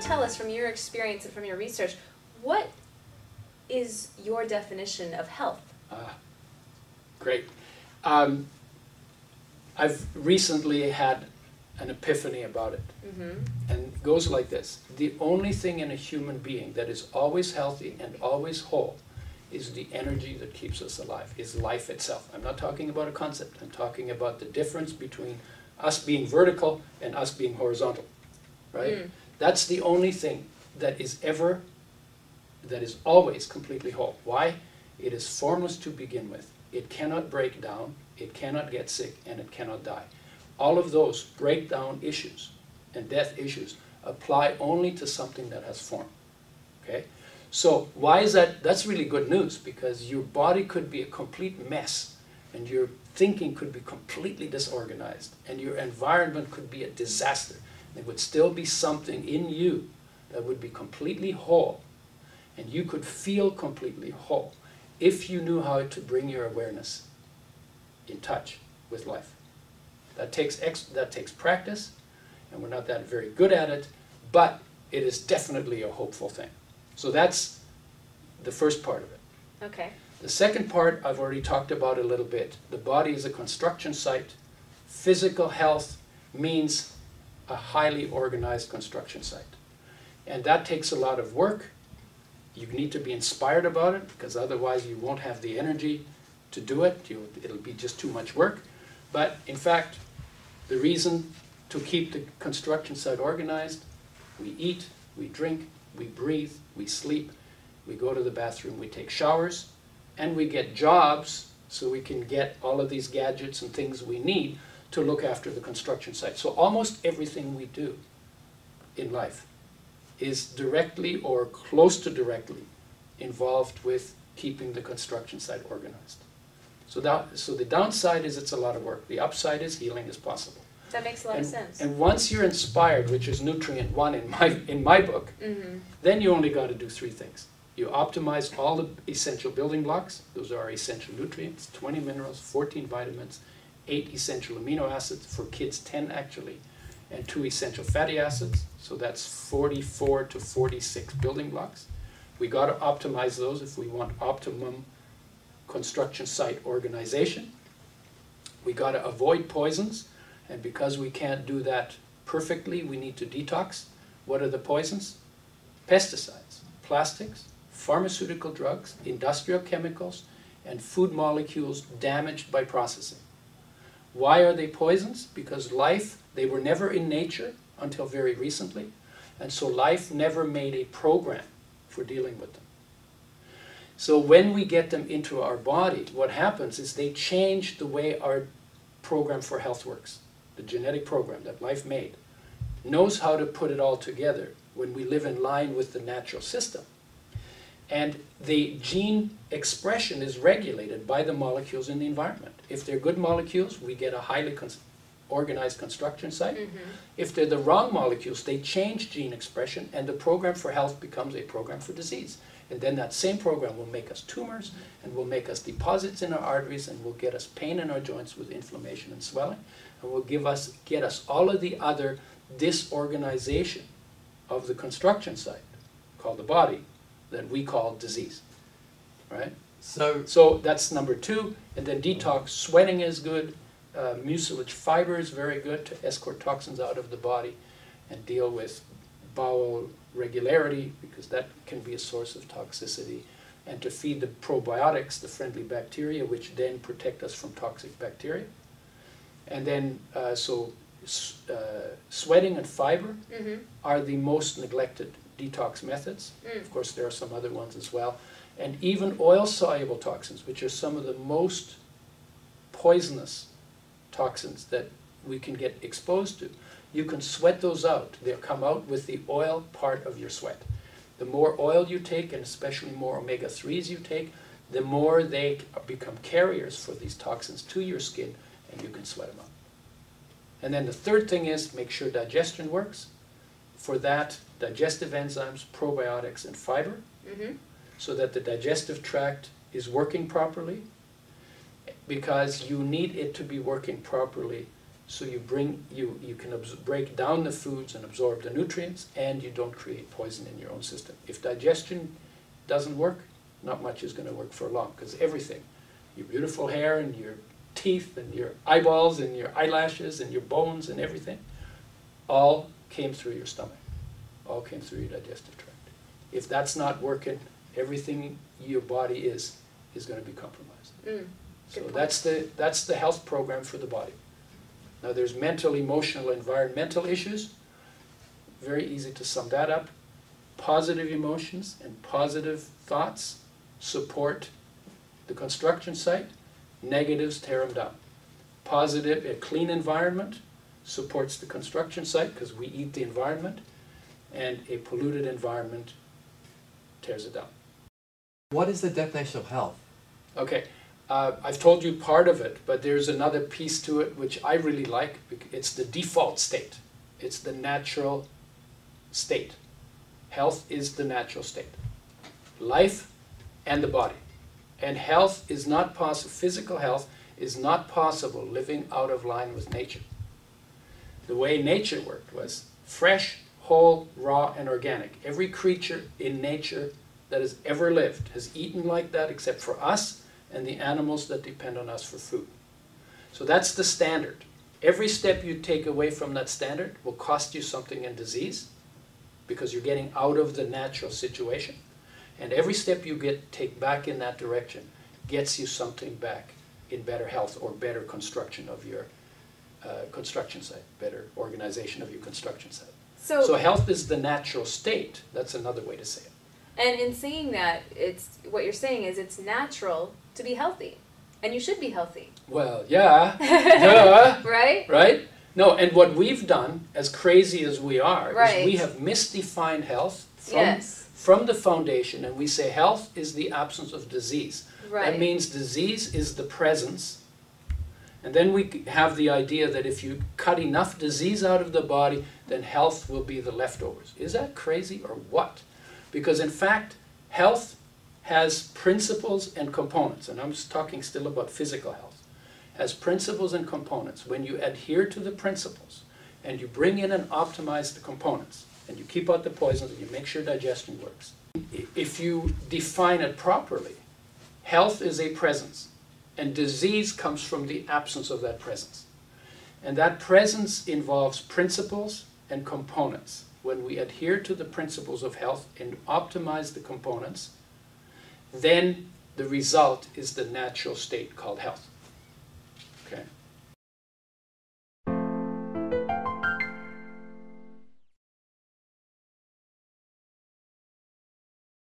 tell us from your experience and from your research, what is your definition of health? Great. I've recently had an epiphany about it. And it goes like this. The only thing in a human being that is always healthy and always whole is the energy that keeps us alive, is life itself. I'm not talking about a concept. I'm talking about the difference between us being vertical and us being horizontal, right? That's the only thing that is always completely whole. Why? It is formless to begin with. It cannot break down, it cannot get sick, and it cannot die. All of those breakdown issues and death issues apply only to something that has form, okay? So why is that? That's really good news, because your body could be a complete mess, and your thinking could be completely disorganized, and your environment could be a disaster. There would still be something in you that would be completely whole, and you could feel completely whole if you knew how to bring your awareness in touch with life. That takes practice, and we're not that very good at it, but it is definitely a hopeful thing. So that's the first part of it. Okay. The second part I've already talked about a little bit. The body is a construction site. Physical health means a highly organized construction site. And that takes a lot of work. You need to be inspired about it, because otherwise you won't have the energy to do it. It'll be just too much work. But in fact, the reason to keep the construction site organized, we eat, we drink, we breathe, we sleep, we go to the bathroom, we take showers, and we get jobs so we can get all of these gadgets and things we need to look after the construction site. So almost everything we do in life is directly or close to directly involved with keeping the construction site organized. So the downside is it's a lot of work. The upside is healing is possible. That makes a lot of sense. And once you're inspired, which is nutrient one in my book, then you only got to do three things. You optimize all the essential building blocks. Those are essential nutrients, 20 minerals, 14 vitamins, 8 essential amino acids, for kids 10 actually, and 2 essential fatty acids. So that's 44 to 46 building blocks. We got to optimize those if we want optimum construction site organization. We got to avoid poisons, and because we can't do that perfectly, we need to detox. What are the poisons? Pesticides, plastics, pharmaceutical drugs, industrial chemicals, and food molecules damaged by processing. Why are they poisons? Because they were never in nature until very recently, and so life never made a program for dealing with them. So when we get them into our body, what happens is they change the way our program for health works. The genetic program that life made knows how to put it all together when we live in line with the natural system. And the gene expression is regulated by the molecules in the environment. If they're good molecules, we get a highly organized construction site. If they're the wrong molecules, they change gene expression, and the program for health becomes a program for disease. And then that same program will make us tumors, and will make us deposits in our arteries, and will get us pain in our joints with inflammation and swelling, and will get us all of the other disorganization of the construction site, called the body, that we call disease, right? So that's number 2. And then detox. Sweating is good. Mucilage fiber is very good to escort toxins out of the body and deal with bowel regularity, because that can be a source of toxicity, and to feed the probiotics, the friendly bacteria, which then protect us from toxic bacteria. And then, sweating and fiber are the most neglected detox methods. Of course, there are some other ones as well. And even oil-soluble toxins, which are some of the most poisonous toxins that we can get exposed to. You can sweat those out. They'll come out with the oil part of your sweat. The more oil you take, and especially more omega-3s you take, the more they become carriers for these toxins to your skin, and you can sweat them out. And then the third thing is make sure digestion works. For that, digestive enzymes, probiotics, and fiber, so that the digestive tract is working properly, because you need it to be working properly So you can break down the foods and absorb the nutrients, and you don't create poison in your own system. If digestion doesn't work, not much is going to work for long, because everything, your beautiful hair and your teeth and your eyeballs and your eyelashes and your bones and everything, all came through your stomach, all came through your digestive tract. If that's not working, everything your body is going to be compromised. So that's the health program for the body. Now there's mental, emotional, environmental issues. Very easy to sum that up. Positive emotions and positive thoughts support the construction site. Negatives tear them down. Positive, a clean environment supports the construction site because we eat the environment, and a polluted environment tears it down. What is the definition of health? Okay. I've told you part of it, but there's another piece to it which I really like. It's the default state. It's the natural state. Health is the natural state. Life and the body. And health is not possible, physical health is not possible living out of line with nature. The way nature worked was fresh, whole, raw, and organic. Every creature in nature that has ever lived has eaten like that except for us and the animals that depend on us for food. So that's the standard. Every step you take away from that standard will cost you something in disease because you're getting out of the natural situation. And every step you take back in that direction gets you something back in better health or better construction of your construction site, better organization of your construction site. So health is the natural state. That's another way to say it. And in saying that, what you're saying is it's natural to be healthy, and you should be healthy. Well, yeah, duh. Right? Right? No, and what we've done, as crazy as we are, right, is we have misdefined health from the foundation, and we say health is the absence of disease. Right. That means disease is the presence, and then we have the idea that if you cut enough disease out of the body, then health will be the leftovers. Is that crazy or what? Because in fact, health has principles and components, and I'm talking still about physical health, has principles and components. When you adhere to the principles and you bring in and optimize the components and you keep out the poisons and you make sure digestion works, if you define it properly, health is a presence and disease comes from the absence of that presence. And that presence involves principles and components. When we adhere to the principles of health and optimize the components, then the result is the natural state called health. Okay?